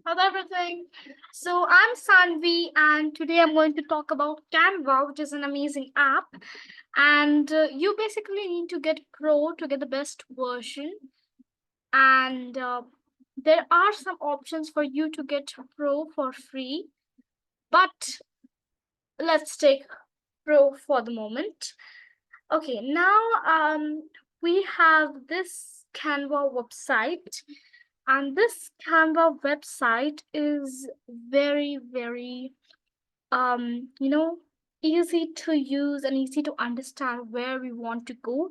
How's everything? So I'm Sanvi, and today I'm going to talk about Canva, which is an amazing app. And you basically need to get Pro to get the best version. And there are some options for you to get Pro for free, but let's take Pro for the moment. Okay, now we have this Canva website, and this Canva website is very um you know easy to use and easy to understand where we want to go.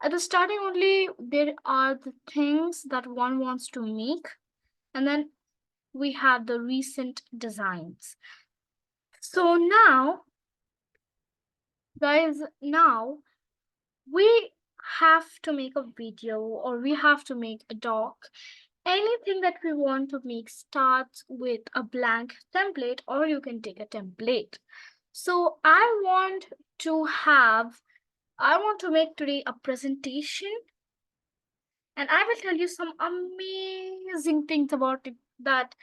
At the starting only, there are the things that one wants to make, and then we have the recent designs. So now, guys, now we have to make a video or we have to make a doc. Anything that we want to make starts with a blank template, or you can take a template. So I want to make today a presentation, and I will tell you some amazing things about it that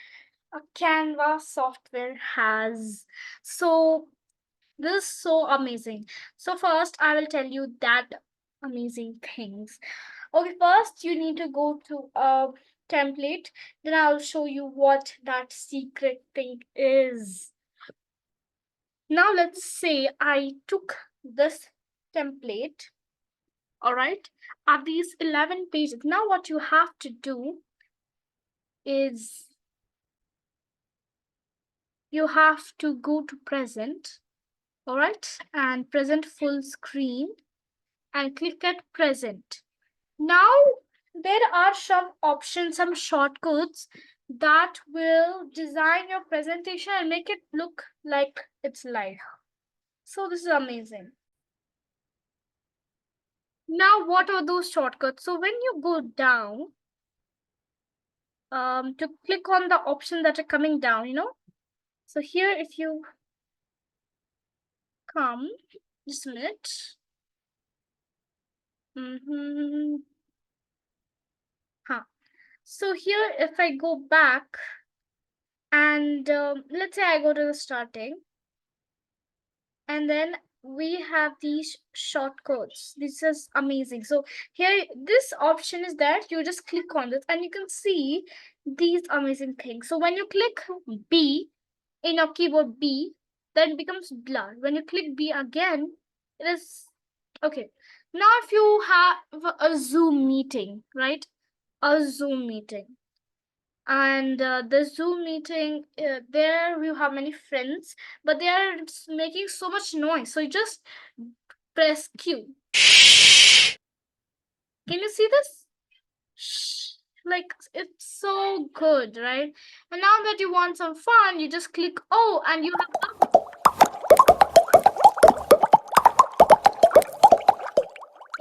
a Canva software has. So this is so amazing. So first I will tell you that amazing things. Okay, first you need to go to a template, then I'll show you what that secret thing is. Now let's say I took this template, all right, of these 11 pages. Now what you have to do is you have to go to present, all right, and present full screen and click at present. Now there are some options, some shortcuts that will design your presentation and make it look like it's live. So this is amazing. Now what are those shortcuts? So when you go down, to click on the option that are coming down, so here if you come, just a minute. Huh. So here if I go back and let's say I go to the starting, and then we have these shortcuts. This is amazing. So here this option is that you just click on this and you can see these amazing things. So when you click B in your keyboard, B, then it becomes blur. When you click B again, it is okay. Now if you have a Zoom meeting, right, a Zoom meeting, and the Zoom meeting, there you have many friends, but they are making so much noise, so you just press Q. Can you see this? Shh. Like, it's so good, right? And now that you want some fun, you just click O and you have,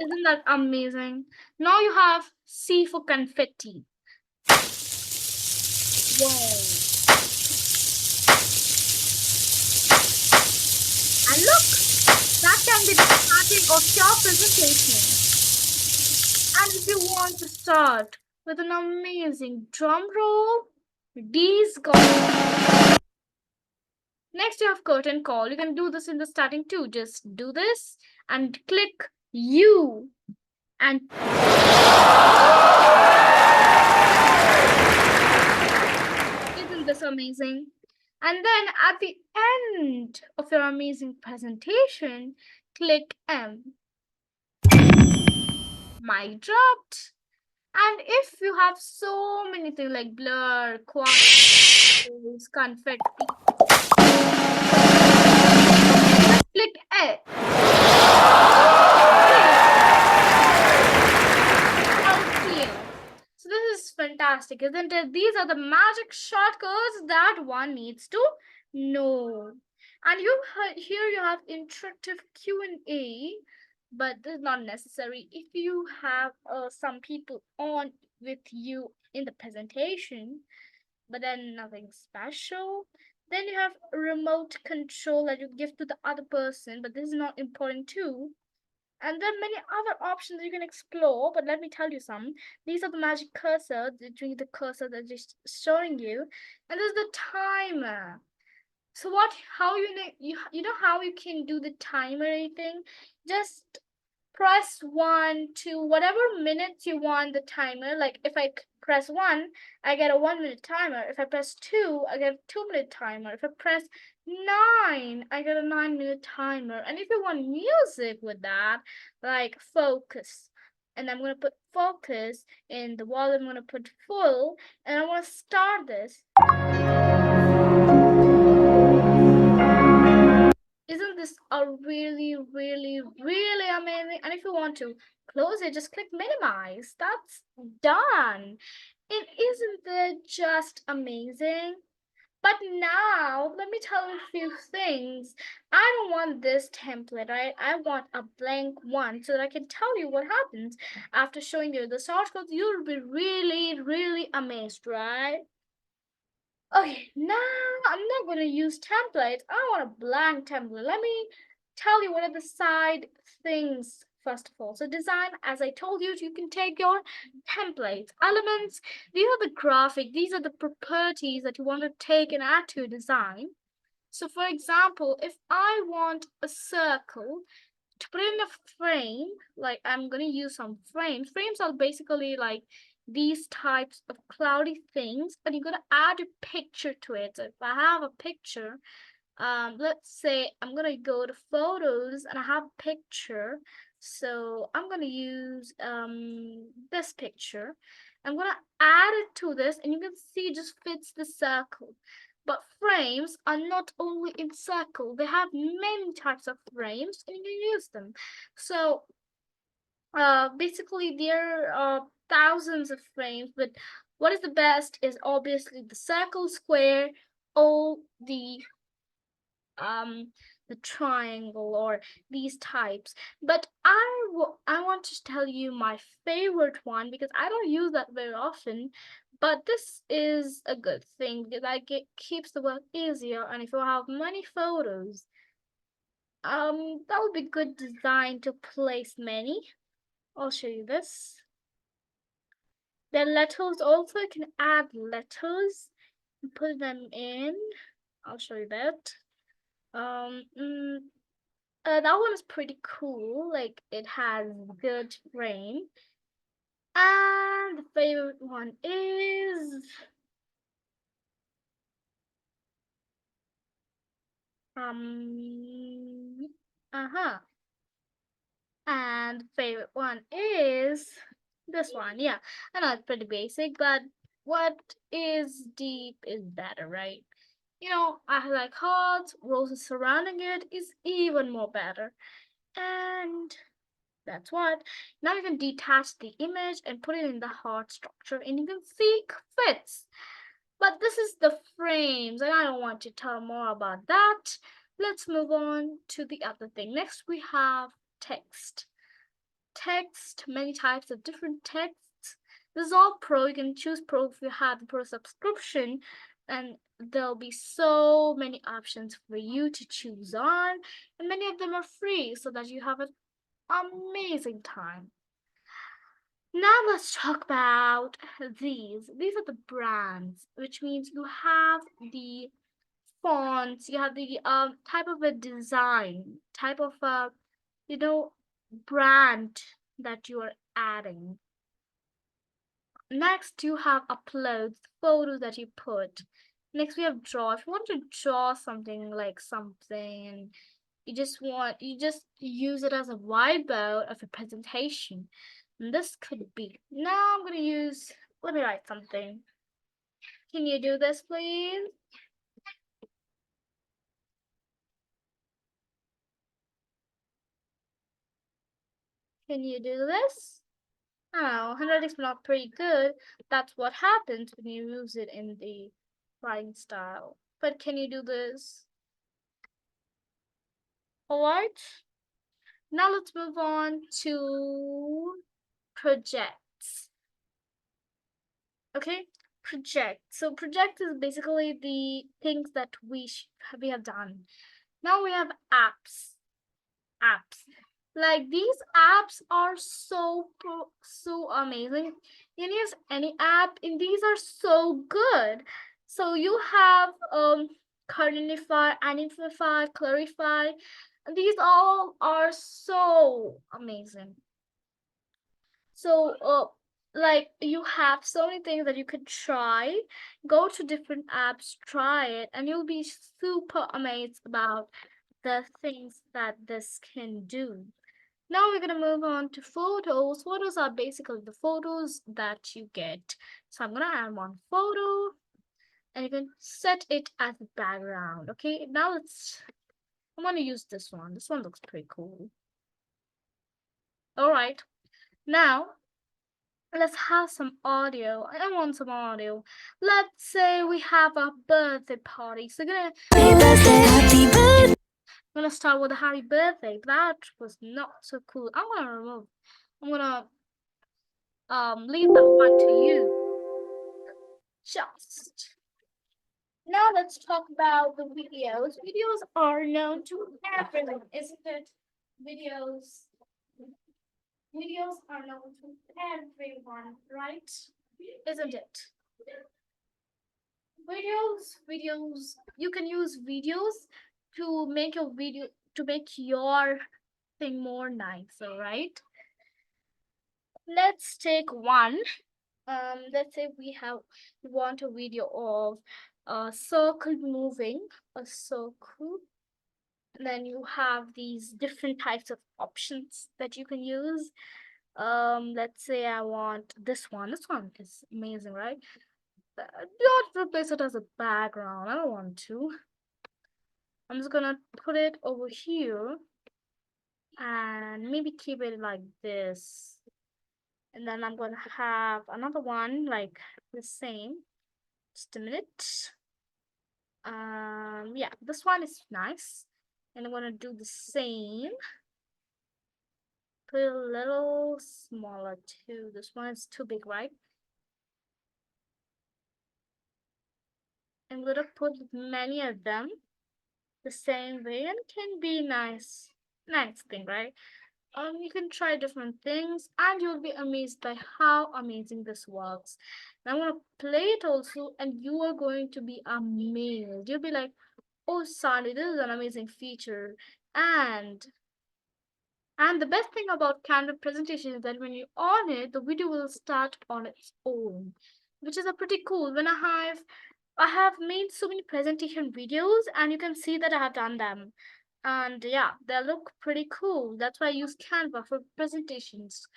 isn't that amazing? Now you have C for confetti. Wow. And look, that can be the starting of your presentation. And if you want to start with an amazing drum roll, D's go. Next, you have curtain call. You can do this in the starting too. Just do this and click U. And isn't this amazing? And then at the end of your amazing presentation, click M. Mic dropped. And if you have so many things like blur, quartz, confetti, click A. So this is fantastic, isn't it? These are the magic shortcuts that one needs to know. And here you have interactive Q&A, but this is not necessary. If you have some people on with you in the presentation, but then nothing special, then you have remote control that you give to the other person, but this is not important too. And there are many other options you can explore, but let me tell you some. These are the magic cursor, the cursor that's just showing you. And there's the timer. So what, how you know how you can do the timer thing? Just press 1 to whatever minutes you want the timer. Like if I press 1, I get a 1 minute timer. If I press 2, I get a 2 minute timer. If I press 9, I get a 9 minute timer. And if you want music with that, like focus. And I'm gonna put focus in the volume, I'm gonna put full, and I wanna start this. Isn't this a really, really, really amazing? And if you want to close it, just click minimize. That's done. It isn't it just amazing? But now, let me tell you a few things. I don't want this template, right? I want a blank one so that I can tell you what happens after showing you the source code. You'll be really, really amazed, right? Okay, now I'm not going to use templates. I want a blank template. Let me tell you what are the side things first of all. So design, as I told you, you can take your templates, elements. These are the graphic. These are the properties that you want to take and add to your design. So for example, if I want a circle, to put in a frame, like I'm gonna use some frames. Frames are basically like these types of cloudy things, and you're gonna add a picture to it. So if I have a picture, let's say I'm gonna go to photos and I have a picture. So I'm gonna use this picture. I'm gonna add it to this, and you can see it just fits the circle. But frames are not only in circle, they have many types of frames and you can use them. So basically there are thousands of frames, but what is the best is obviously the circle, square, all the triangle or these types. But I want to tell you my favorite one because I don't use that very often, but this is a good thing because it keeps the work easier. And if you have many photos, that would be good design to place many. I'll show you this. The letters also, you can add letters and put them in. I'll show you that. Um, mm, that one is pretty cool. Like it has good frame. And the favorite one is uh-huh. And the favorite one is this one. Yeah, I know it's pretty basic, but what is deep is better, right? You know, I like hearts, roses surrounding it is even more better. And that's what. Now you can detach the image and put it in the heart structure and you can see it fits. But this is the frames and I don't want to tell more about that. Let's move on to the other thing. Next we have text. Text, many types of different texts. This is all pro. You can choose pro if you have the pro subscription and there'll be so many options for you to choose on and many of them are free so that you have an amazing time. Now let's talk about these. These are the brands, which means you have the fonts, you have the type of a design, type of a you know brand that you are adding. Next, you have uploads, photos that you put. Next, we have draw. If you want to draw something like something and you just use it as a whiteboard of a presentation. And this could be. Now I'm gonna use, let me write something. Can you do this, please? Can you do this? Oh, handwriting's not pretty good. That's what happens when you use it in the writing style. But can you do this? Alright. Now let's move on to projects. Okay, project. So project is basically the things that we have done. Now we have apps. Apps. Like these apps are so amazing. You can use any app, and these are so good. So you have Carnify, Animify, Clarify. These all are so amazing. So like you have so many things that you could try. Go to different apps, try it, and you'll be super amazed about the things that this can do. Now we're gonna move on to photos. Photos are basically the photos that you get. So I'm gonna add one photo and you can set it as a background. Okay, now I'm gonna use this one. This one looks pretty cool. All right, now let's have some audio. I want some audio. Let's say we have a birthday party. So I'm gonna start with a happy birthday. That was not so cool. I'm gonna leave that one to you. Just now let's talk about the videos. Videos are known to everyone, isn't it? Videos videos are known to everyone, right? Isn't it? Videos, you can use videos to make your video to make your thing more nicer, right? Let's take one. Let's say we want a video of a circle moving, a circle. And then you have these different types of options that you can use. Let's say I want this one. This one is amazing, right? Don't replace it as a background. I don't want to. I'm just gonna put it over here and maybe keep it like this. And then I'm gonna have another one like the same. Just a minute. Yeah, this one is nice. And I'm gonna do the same. Put it a little smaller too. This one is too big, right? I'm gonna put many of them the same way and it can be nice thing, right? You can try different things and you'll be amazed by how amazing this works. And I'm gonna play it also and you are going to be amazed. You'll be like, oh Sandy, this is an amazing feature. And and the best thing about Canva presentation is that when you on it, the video will start on its own, which is a pretty cool. When I have made so many presentation videos and you can see that I have done them. And yeah, they look pretty cool. That's why I use Canva for presentations.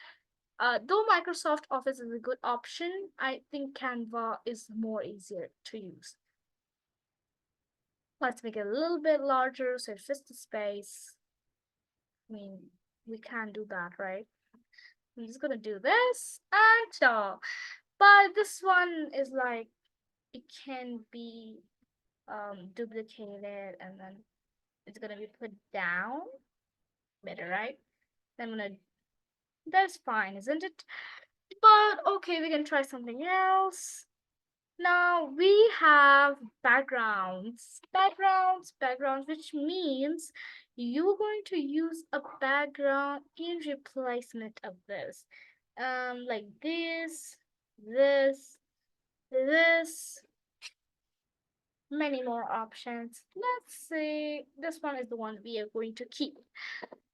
Though Microsoft Office is a good option, I think Canva is more easier to use. Let's make it a little bit larger so it fits the space. I mean, we can do that, right? I'm just gonna do this and but this one is like it can be duplicated and then it's gonna be put down better, right? I'm gonna that's fine, isn't it? But okay, we can try something else. Now we have backgrounds, which means you're going to use a background in replacement of this. Like this, this, many more options. Let's say this one is the one we are going to keep.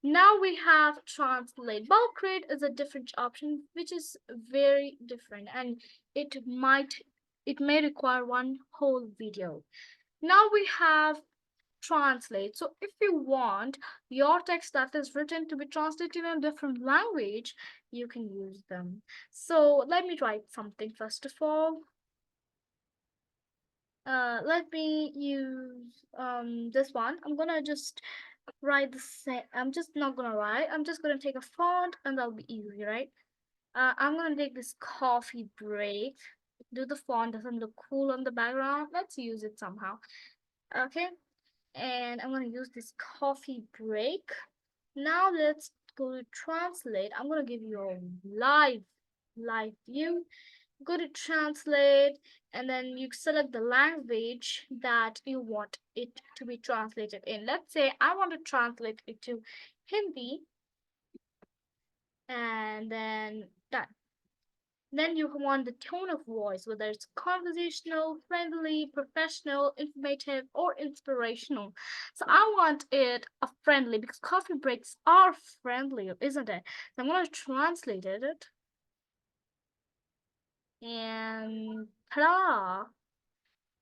Now we have translate. Bulk rate is a different option, which is very different, and it may require one whole video. Now we have translate. So if you want your text that is written to be translated in a different language, you can use them. So let me write something first of all. Let me use this one. I'm gonna just write the same. I'm just not gonna write. I'm just gonna take a font and that'll be easy, right? I'm gonna take this coffee break. Do the font doesn't look cool on the background? Let's use it somehow. Okay, and I'm gonna use this coffee break. Now let's go to translate. I'm gonna give you a live view. Go to translate and then you select the language that you want it to be translated in. Let's say I want to translate it to Hindi. and then done. Then you want the tone of voice, whether it's conversational, friendly, professional, informative, or inspirational. So I want it a friendly because coffee breaks are friendly, isn't it? So I'm gonna translate it and ta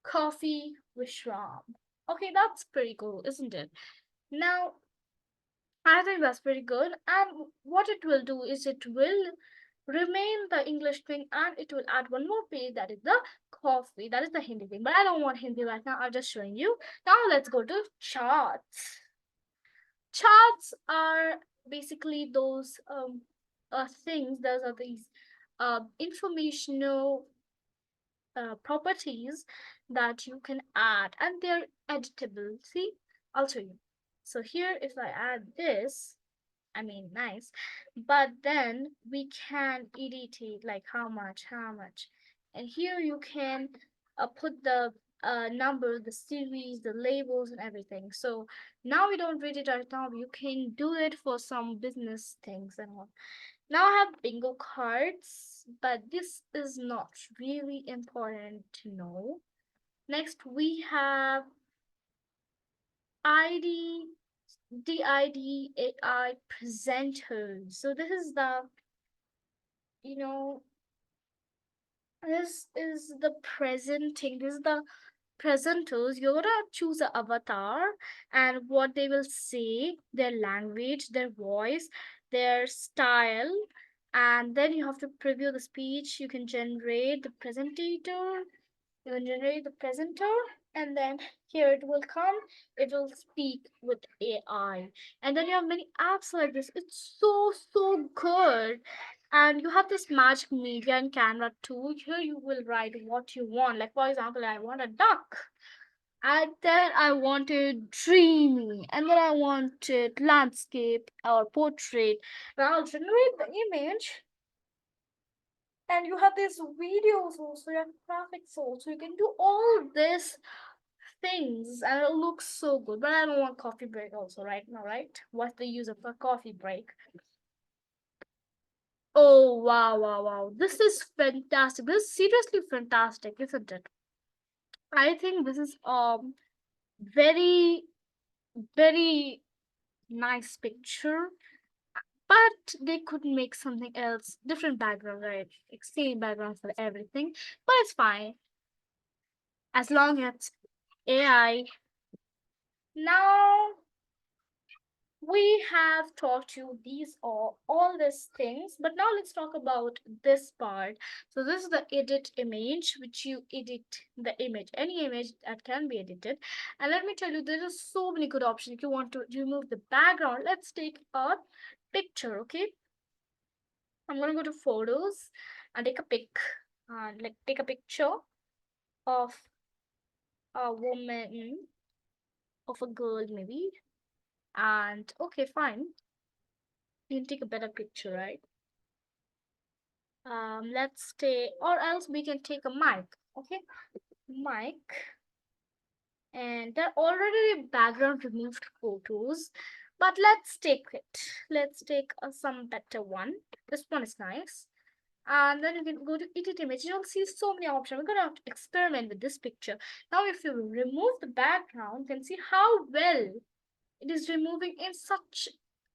coffee Vishram. Okay, that's pretty cool, isn't it? Now I think that's pretty good. And what it will do is it will remain the English thing and it will add one more page that is the coffee. That is the Hindi thing. But I don't want Hindi right now. I'm just showing you. Now let's go to charts. Charts are basically those things. Those are these informational properties that you can add and they're editable. See, I'll show you. So here, if I add this, I mean, nice. But then we can edit it like how much. And here you can put the number, the series, the labels, and everything. So now we don't read it right now. You can do it for some business things and all. Now I have bingo cards, but this is not really important to know. Next, we have ID DIDAI presenters. So this is the, you know, this is the presenting. This is the presenters. You're gonna choose an avatar and what they will say, their language, their voice, their style, and then you have to preview the speech. You can generate the presentator, you can generate the presenter, and then here it will come, it will speak with AI. And then you have many apps like this. It's so good. And you have this magic media and Canva too. Here you will write what you want. Like for example, I want a duck. And then I wanted dreamy, and then I wanted landscape or portrait. And I'll generate the image, and you have these videos also, you have graphics also. You can do all this things and it looks so good. But I don't want coffee break also right now, right? What's the use of a coffee break? Oh wow. This is fantastic. This is seriously fantastic, isn't it? I think this is very very nice picture. But they could make something else, different background, right? Like same background for everything. But it's fine as long as AI. Now we have taught you these all these things, but now let's talk about this part. So this is the edit image, which you edit the image, any image that can be edited. And let me tell you, there are so many good options. If you want to remove the background, let's take a picture. Okay, I'm gonna go to photos and take a pic, like take a picture of a woman, of a girl maybe. And okay, fine, you can take a better picture, right? Let's stay, or else we can take a mic. Okay, mic. And there are already background removed photos, but let's take it. Let's take some better one. This one is nice. And then you can go to edit image. You'll see so many options. We're gonna have to experiment with this picture. Now if you remove the background, you can see how well it is removing in such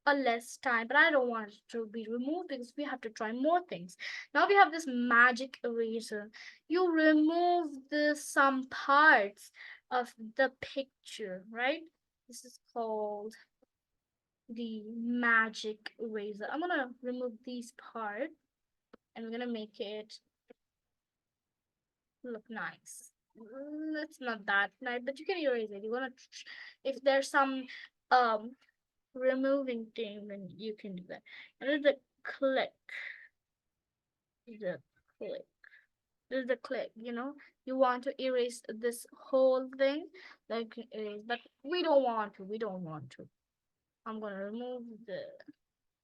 a less time. But I don't want it to be removed because we have to try more things. Now we have this magic eraser. You remove the some parts of the picture, right? This is called the magic eraser. I'm gonna remove these parts and we're gonna make it look nice. It's not that nice, but you can erase it. You wanna, if there's some um removing thing, then you can do that. And there's the click, the click. There's the click. You want to erase this whole thing, like erase, but we don't want to. We don't want to. I'm gonna remove the.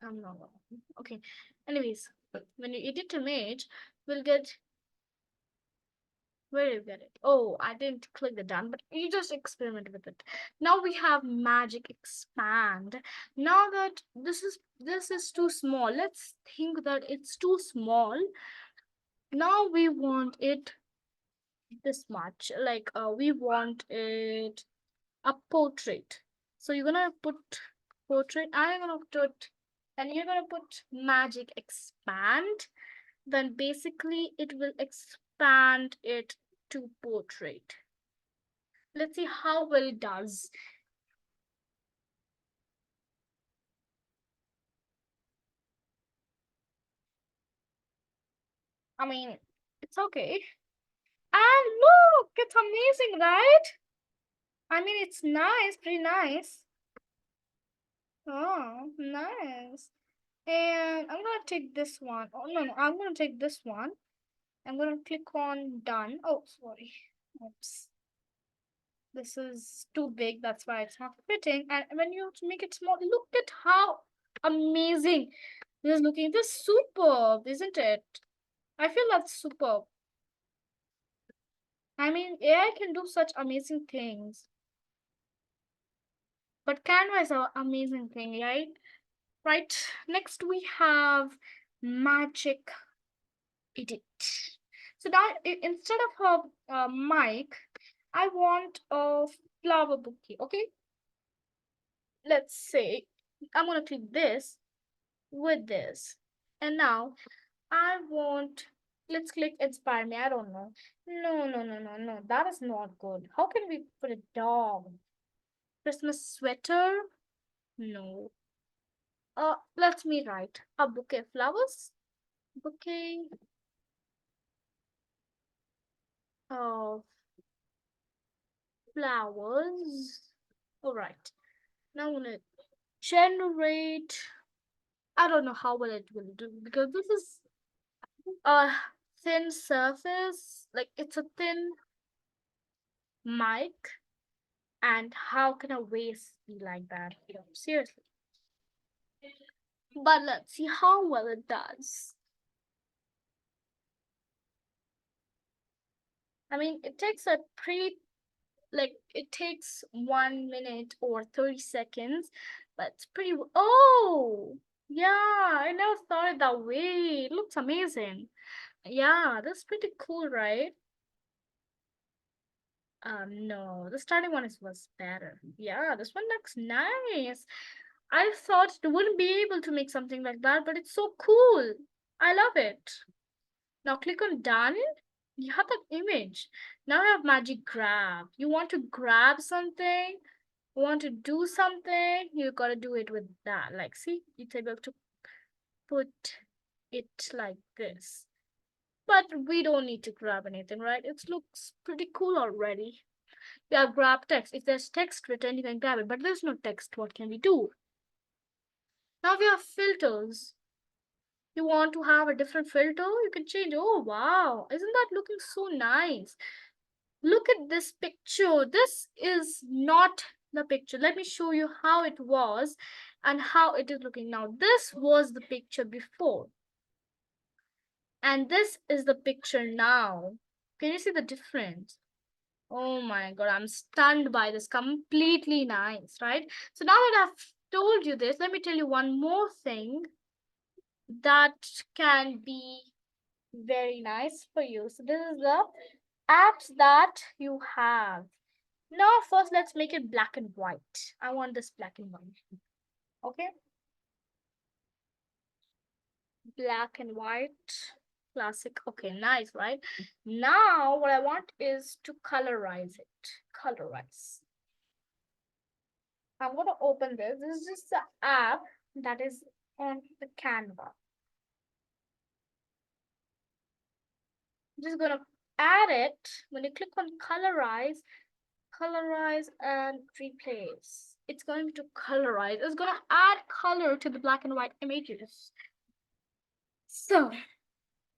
I'm not gonna. Okay. Anyways, when you edit image, we'll get Where did you get it? Oh, I didn't click the done, but you just experiment with it. Now we have magic expand. Now that this is too small, let's think that it's too small. Now we want it this much. Like we want it a portrait. So you're gonna put portrait, I'm gonna put, and you're gonna put magic expand. Then basically it will expand it to portrait. Let's see how well it does. I mean, it's okay. And look, it's amazing, right? I mean, it's nice, pretty nice. Oh, nice. And I'm gonna take this one. Oh, no, no, I'm gonna take this one. I'm gonna click on done. Oh, sorry. Oops. This is too big, that's why it's not fitting. And when you make it small, look at how amazing this is looking. This is superb, isn't it? I feel that's superb. I mean, AI can do such amazing things. But Canva is an amazing thing, right? Right. Next we have Magic Edit. So now instead of a mic, I want a flower bouquet. Okay. Let's say I'm gonna click this with this, and now I want. Let's click inspire me. I don't know. No, no, no, no, no. That is not good. How can we put a dog? Christmas sweater? No. Let me write a bouquet of flowers. Bouquet of flowers. All right. Now I'm gonna generate. I don't know how well it will do because this is a thin surface. Like it's a thin mic, and how can a vase be like that? You know, seriously. But let's see how well it does. I mean, it takes a pretty like it takes 1 minute or 30 seconds, but it's pretty. Oh, yeah, I never thought it that way. It looks amazing. Yeah, that's pretty cool, right? No, the starting one was better. Yeah, this one looks nice. I thought you wouldn't be able to make something like that, but it's so cool. I love it. Now click on done. You have that image. Now you have magic grab. You want to grab something, want to do something, you gotta do it with that. Like, see, it's able to put it like this. But we don't need to grab anything, right? It looks pretty cool already. We have grab text. If there's text written, you can grab it, but there's no text. What can we do? Now we have filters. You want to have a different filter? You can change. Oh, wow. Isn't that looking so nice? Look at this picture. This is not the picture. Let me show you how it was and how it is looking now. This was the picture before, and this is the picture now. Can you see the difference? Oh my god, I'm stunned by this. Completely nice, right? So now that I've told you this, let me tell you one more thing that can be very nice for you. So this is the apps that you have. Now, first, let's make it black and white. I want this black and white. Okay, black and white, classic. Okay, nice, right? Now, what I want is to colorize it. Colorize. I'm going to open this. This is just the app that is on the Canva. I'm just going to add it. When you click on colorize and replace, it's going to colorize. It's going to add color to the black and white images. So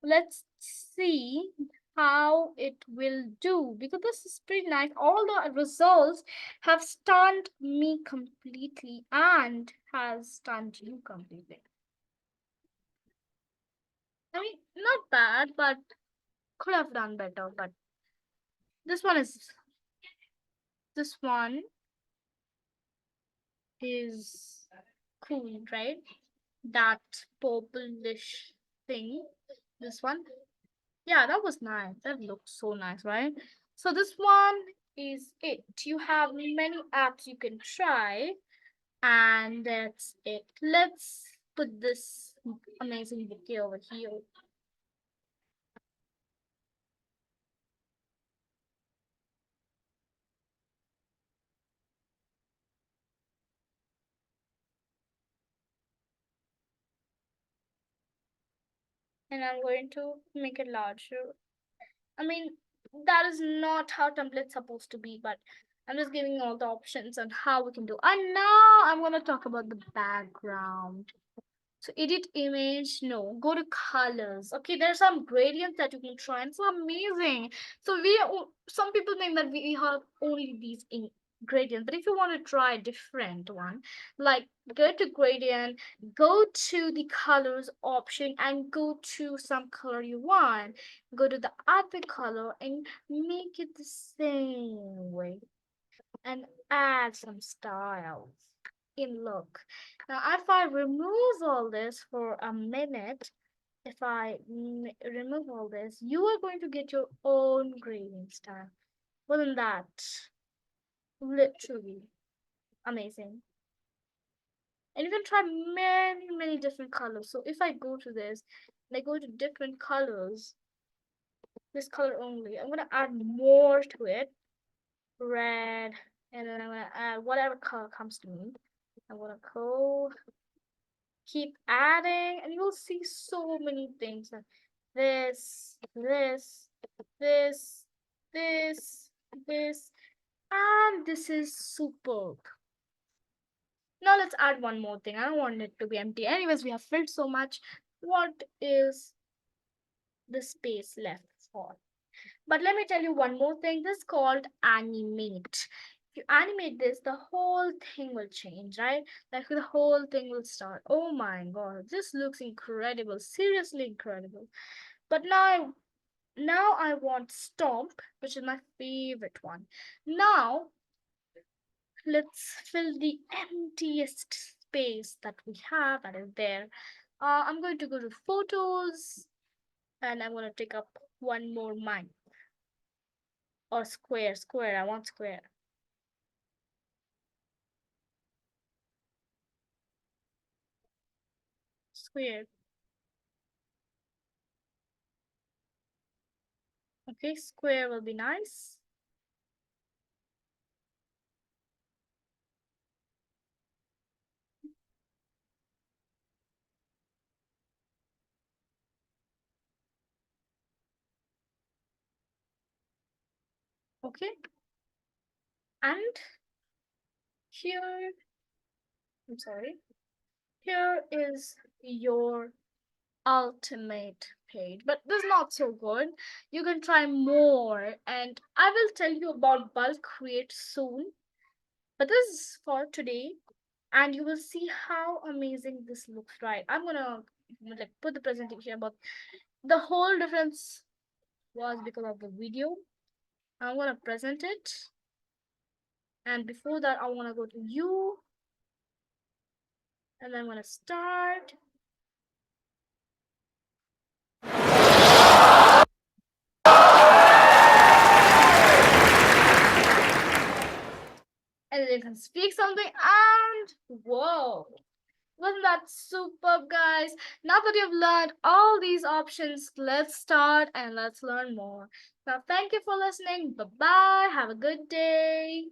let's see how it will do because this is pretty nice. All the results have stunned me completely and has stunned you completely. I mean, not bad, but could have done better. But This one is this one is cool, right? That purplish thing. This one. Yeah, that was nice. That looked so nice, right? So this one is it. You have many apps you can try, and that's it. Let's put this amazing bouquet over here. And I'm going to make it larger. I mean, that is not how template's supposed to be, but I'm just giving you all the options on how we can do. And now I'm going to talk about the background. So edit image, no, go to colors. Okay, there's some gradients that you can try, and it's amazing. So some people think that we have only these in gradients, but if you want to try a different one, like go to gradient, go to the colors option, and go to some color you want. Go to the other color and make it the same way, and add some styles in look. Now, if I remove all this for a minute, if I remove all this, you are going to get your own grading style. Wasn't that literally amazing? And you can try many, many different colors. So if I go to this, and I go to different colors, this color only, I'm gonna add more to it, red, and then I'm gonna add whatever color comes to me. I'm gonna go keep adding, and you'll see so many things like this, this, this, this, this, and this is superb. Now let's add one more thing. I don't want it to be empty. Anyways, we have filled so much. What is the space left for? But let me tell you one more thing. This is called animate. If you animate this, the whole thing will change, right? Like the whole thing will start. Oh my god, this looks incredible. Seriously incredible. But now I want stomp, which is my favorite one. Now let's fill the emptiest space that we have that is there. I'm going to go to photos, and I'm going to take up one more mine. Or square. I want square. Square. Okay, square will be nice. Okay, and here, I'm sorry, here is your ultimate page, but this is not so good. You can try more, and I will tell you about bulk create soon. But this is for today, and you will see how amazing this looks. Right, I'm gonna like put the presentation, but the whole difference was because of the video. I'm gonna present it, and before that, I wanna go to you, and then I'm gonna start. And then you can speak something, and whoa, wasn't that superb, guys? Now that you've learned all these options, let's start and let's learn more. Now, thank you for listening. Bye bye. Have a good day.